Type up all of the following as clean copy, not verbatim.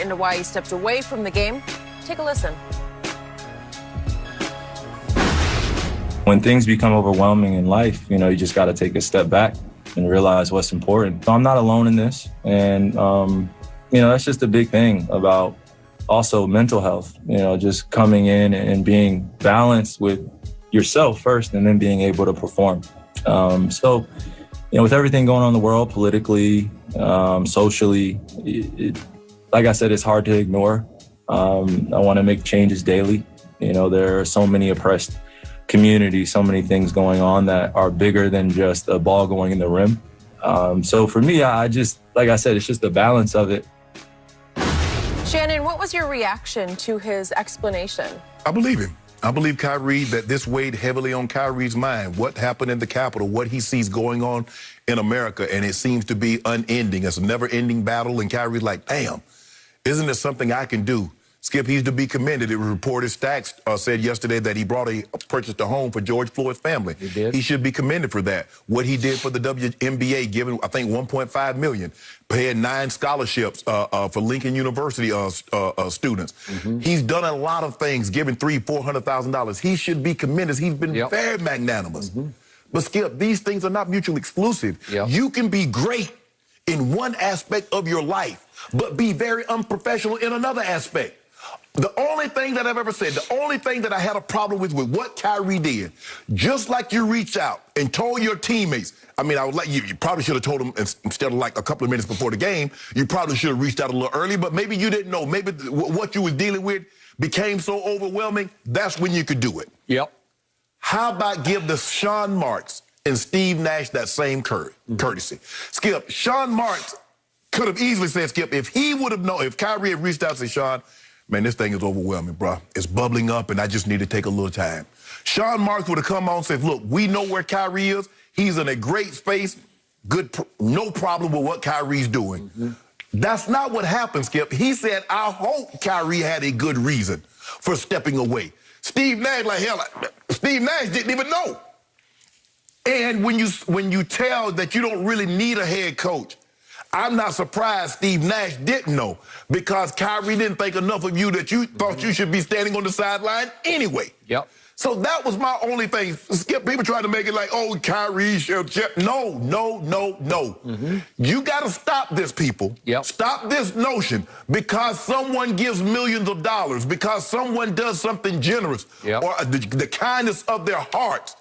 into why he stepped away from the game. Take a listen. When things become overwhelming in life, you just got to take a step back and realize what's important. So I'm not alone in this. And, that's just a big thing about also mental health, just coming in and being balanced with yourself first and then being able to perform. With everything going on in the world, politically, socially, like I said, it's hard to ignore. I want to make changes daily. There are so many oppressed communities, so many things going on that are bigger than just a ball going in the rim. So for me, I just, like I said, it's just the balance of it. Shannon, what was your reaction to his explanation? I believe him. I believe Kyrie, that this weighed heavily on Kyrie's mind. What happened in the Capitol, what he sees going on in America, and it seems to be unending. It's a never-ending battle, and Kyrie's like, damn, isn't there something I can do? Skip, he's to be commended. It was reported, Stacks said yesterday that he purchased a home for George Floyd's family. He did. He should be commended for that. What he did for the WNBA, giving, I think, $1.5 million, paying 9 scholarships for Lincoln University students. He's done a lot of things, giving $300,000-$400,000. He should be commended. He's been very magnanimous. But Skip, these things are not mutually exclusive. You can be great in one aspect of your life, but be very unprofessional in another aspect. The only thing that I've ever said, the only thing that I had a problem with what Kyrie did, just like you reached out and told your teammates, I mean, I would like you probably should have told them instead of like a couple of minutes before the game, you probably should have reached out a little early, but maybe you didn't know. Maybe what you was dealing with became so overwhelming, that's when you could do it. How about give the Sean Marks and Steve Nash that same courtesy? Skip, Sean Marks could have easily said, Skip, if he would have known, if Kyrie had reached out and said, Sean, man, this thing is overwhelming, bro. It's bubbling up, and I just need to take a little time. Sean Marks would have come on and said, look, we know where Kyrie is. He's in a great space. No problem with what Kyrie's doing. That's not what happened, Skip. He said, I hope Kyrie had a good reason for stepping away. Steve Nash, like hell, Steve Nash didn't even know. And when you tell that you don't really need a head coach, I'm not surprised Steve Nash didn't know, because Kyrie didn't think enough of you that you thought you should be standing on the sideline anyway. So that was my only thing. Skip, people try to make it like, oh, Kyrie should. No. You got to stop this, people. Stop this notion because someone gives millions of dollars, because someone does something generous, or the kindness of their hearts.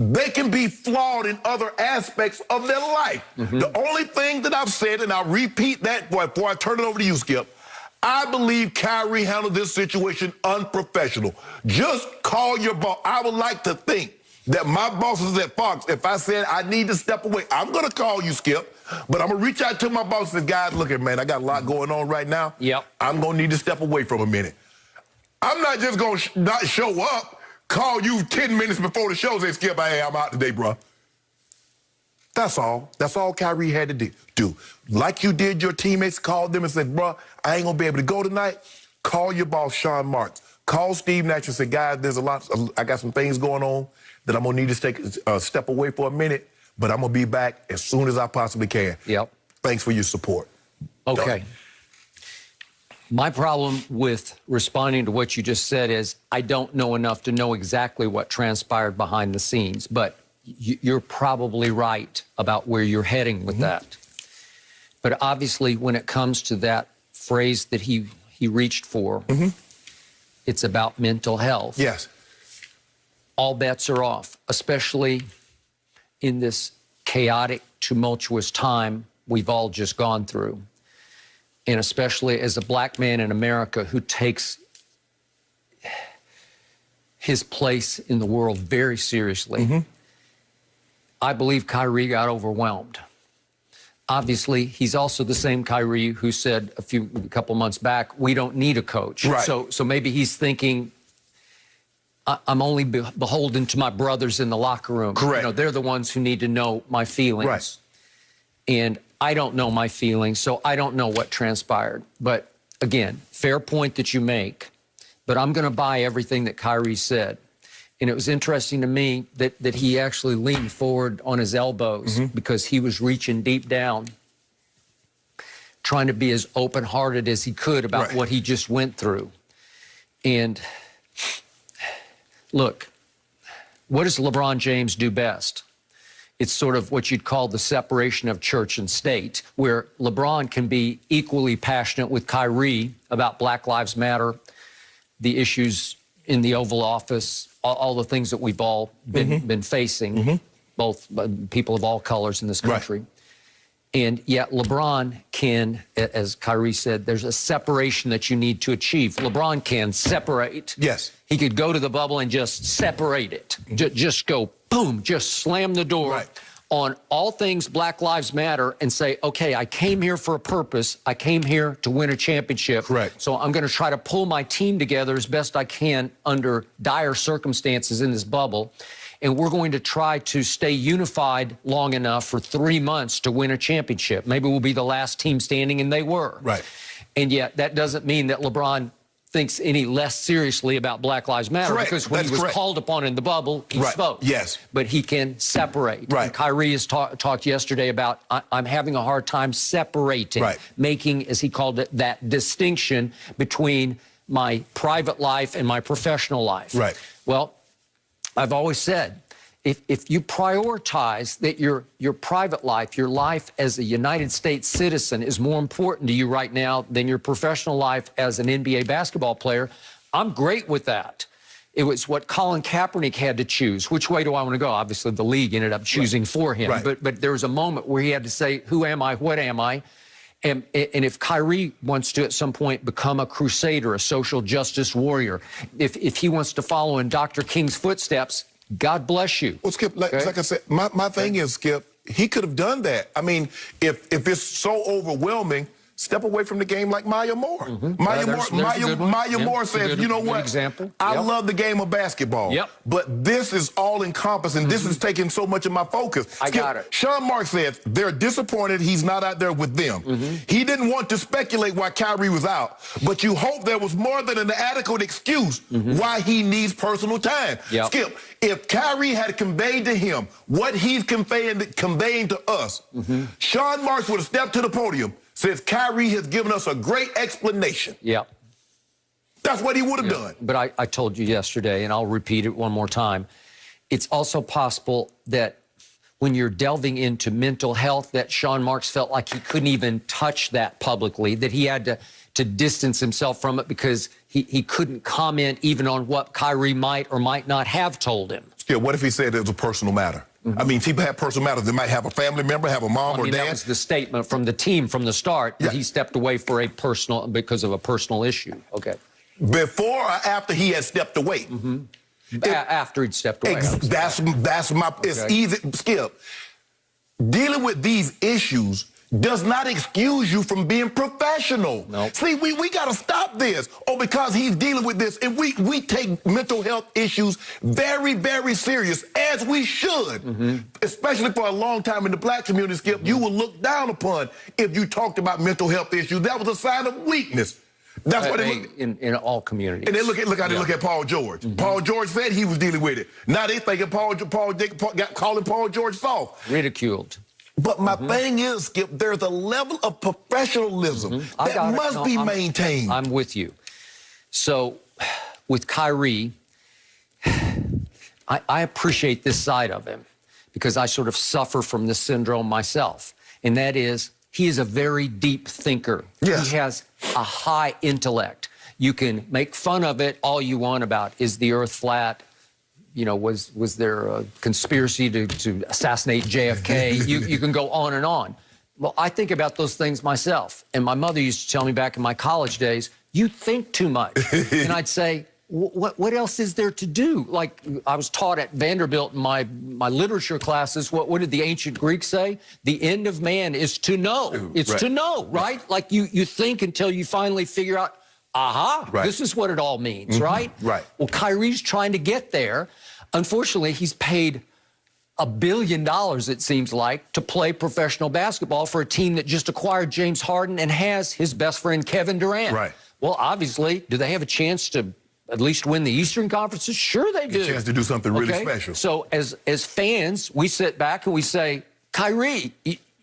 They can be flawed in other aspects of their life. The only thing that I've said, and I'll repeat that before I turn it over to you, Skip, I believe Kyrie handled this situation unprofessional. Just call your boss. I would like to think that my bosses at Fox, if I said I need to step away, I'm going to call you, Skip, but I'm going to reach out to my boss and say, guys, look at, man, I got a lot going on right now. I'm going to need to step away from a minute. I'm not just going to not show up, call you 10 minutes before the show, say, Skip, hey, I'm out today, bro. That's all. That's all Kyrie had to do. Like you did your teammates, called them and said, bro, I ain't going to be able to go tonight. Call your boss, Sean Marks. Call Steve Nash and say, guys, there's a lot, I got some things going on that I'm going to need to take a step away for a minute, but I'm going to be back as soon as I possibly can. Thanks for your support. Okay. My problem with responding to what you just said is I don't know enough to know exactly what transpired behind the scenes, but you're probably right about where you're heading with that. But obviously, when it comes to that phrase that he reached for, it's about mental health. All bets are off, especially in this chaotic, tumultuous time we've all just gone through. And especially as a black man in America who takes his place in the world very seriously, I believe Kyrie got overwhelmed. Obviously, he's also the same Kyrie who said a couple months back, we don't need a coach. So maybe he's thinking, I'm only beholden to my brothers in the locker room. They're the ones who need to know my feelings. And I don't know my feelings, so I don't know what transpired. But again, fair point that you make, but I'm going to buy everything that Kyrie said. And it was interesting to me that he actually leaned forward on his elbows because he was reaching deep down, trying to be as open-hearted as he could about what he just went through. And look, what does LeBron James do best? It's sort of what you'd call the separation of church and state, where LeBron can be equally passionate with Kyrie about Black Lives Matter, the issues in the Oval Office, all the things that we've all been facing, both people of all colors in this country. And yet LeBron can, as Kyrie said, there's a separation that you need to achieve. LeBron can separate. Yes. He could go to the bubble and just separate it. Just go, boom, just slam the door on all things Black Lives Matter and say, okay, I came here for a purpose. I came here to win a championship. Correct. So I'm going to try to pull my team together as best I can under dire circumstances in this bubble. And we're going to try to stay unified long enough for 3 months to win a championship. Maybe we'll be the last team standing, and they were. Right. And yet that doesn't mean that LeBron thinks any less seriously about Black Lives Matter. Correct. Because when he was called upon in the bubble, he spoke. Yes. But he can separate. Right. And Kyrie has talked yesterday about, I'm having a hard time separating, making, as he called it, that distinction between my private life and my professional life. Right. Well, I've always said, if you prioritize that your private life, your life as a United States citizen is more important to you right now than your professional life as an NBA basketball player, I'm great with that. It was what Colin Kaepernick had to choose. Which way do I want to go? Obviously, the league ended up choosing for him. But there was a moment where he had to say, who am I? What am I? And if Kyrie wants to at some point become a crusader, a social justice warrior, if he wants to follow in Dr. King's footsteps, God bless you. Well, Skip, like I said, my thing is, Skip, he could have done that. I mean, if it's so overwhelming, step away from the game like Maya Moore. Maya Moore says, you know what? I love the game of basketball, but this is all-encompassing. This is taking so much of my focus. I got it. Sean Mark says they're disappointed he's not out there with them. He didn't want to speculate why Kyrie was out, but you hope there was more than an adequate excuse why he needs personal time. Skip, if Kyrie had conveyed to him what he's conveying to us, Sean Marks would have stepped to the podium, says Kyrie has given us a great explanation. That's what he would have done. But I told you yesterday, and I'll repeat it one more time, it's also possible that when you're delving into mental health, that Sean Marks felt like he couldn't even touch that publicly, that he had to distance himself from it because he couldn't comment even on what Kyrie might or might not have told him. Yeah, what if he said it was a personal matter? I mean, people have personal matters. They might have a family member, have a mom or dad. That was the statement from the team from the start that he stepped away for because of a personal issue. Okay. Before or after he had stepped away? After he'd stepped away. That's my. It's easy, Skip. Dealing with these issues does not excuse you from being professional. See, we got to stop this. Or because he's dealing with this, and we take mental health issues very, very serious, as we should. Especially for a long time in the black community, Skip, you were looked down upon if you talked about mental health issues. That was a sign of weakness. That's what in all communities. And then look at Paul George. Paul George said he was dealing with it. Now they thinking calling Paul George soft. Ridiculed. But my thing is, Skip, there's a level of professionalism that must be maintained. I'm with you. So with Kyrie, I appreciate this side of him because I sort of suffer from this syndrome myself. And that is, he is a very deep thinker. He has a high intellect. You can make fun of it all you want about, is the earth flat? You know, was there a conspiracy to assassinate JFK? You can go on and on. Well, I think about those things myself. And my mother used to tell me back in my college days, you think too much. And I'd say, what else is there to do? Like I was taught at Vanderbilt in my literature classes, what did the ancient Greeks say? The end of man is to know. It's to know, right? Like you think until you finally figure out, this is what it all means, right? Well, Kyrie's trying to get there. Unfortunately, he's paid $1 billion, it seems like, to play professional basketball for a team that just acquired James Harden and has his best friend Kevin Durant. Well, obviously, do they have a chance to at least win the Eastern Conferences? Sure they do. A chance to do something really special. So as fans, we sit back and we say, Kyrie,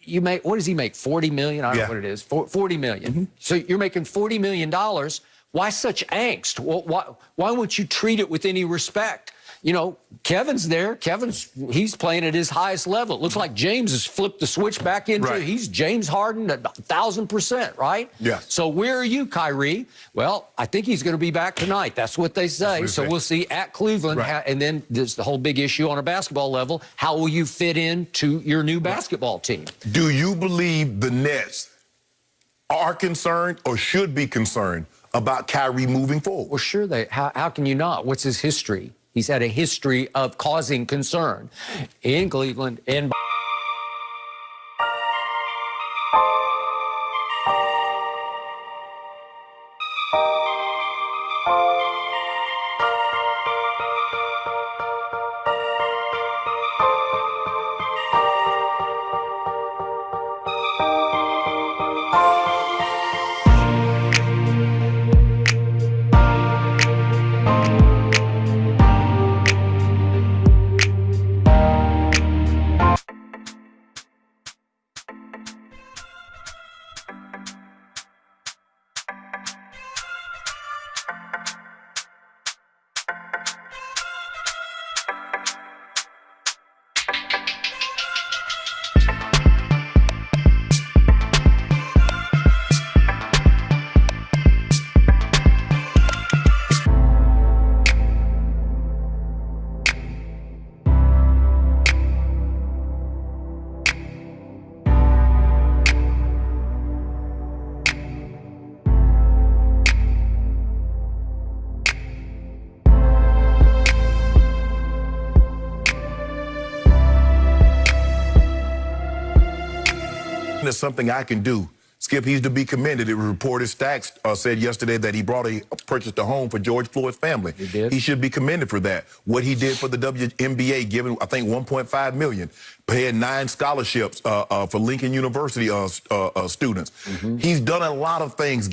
you make, what does he make? 40 million? I don't know what it is. 40 million. So you're making $40 million. Why such angst? Well, why won't you treat it with any respect? You know, Kevin's there. He's playing at his highest level. It looks like James has flipped the switch back into, he's James Harden at 1,000%, right? Yeah. So where are you, Kyrie? Well, I think he's going to be back tonight. That's what they say. So we'll see at Cleveland. And then there's the whole big issue on a basketball level. How will you fit into your new basketball team? Do you believe the Nets are concerned or should be concerned about Kyrie moving forward? Well, sure how can you not? What's his history? He's had a history of causing concern in Cleveland, in There's something I can do. Skip, he's to be commended. It was reported, Stacks said yesterday that he purchased a home for George Floyd's family. He did. He should be commended for that. What he did for the WNBA, giving, I think, $1.5 million, paying 9 scholarships for Lincoln University students. He's done a lot of things.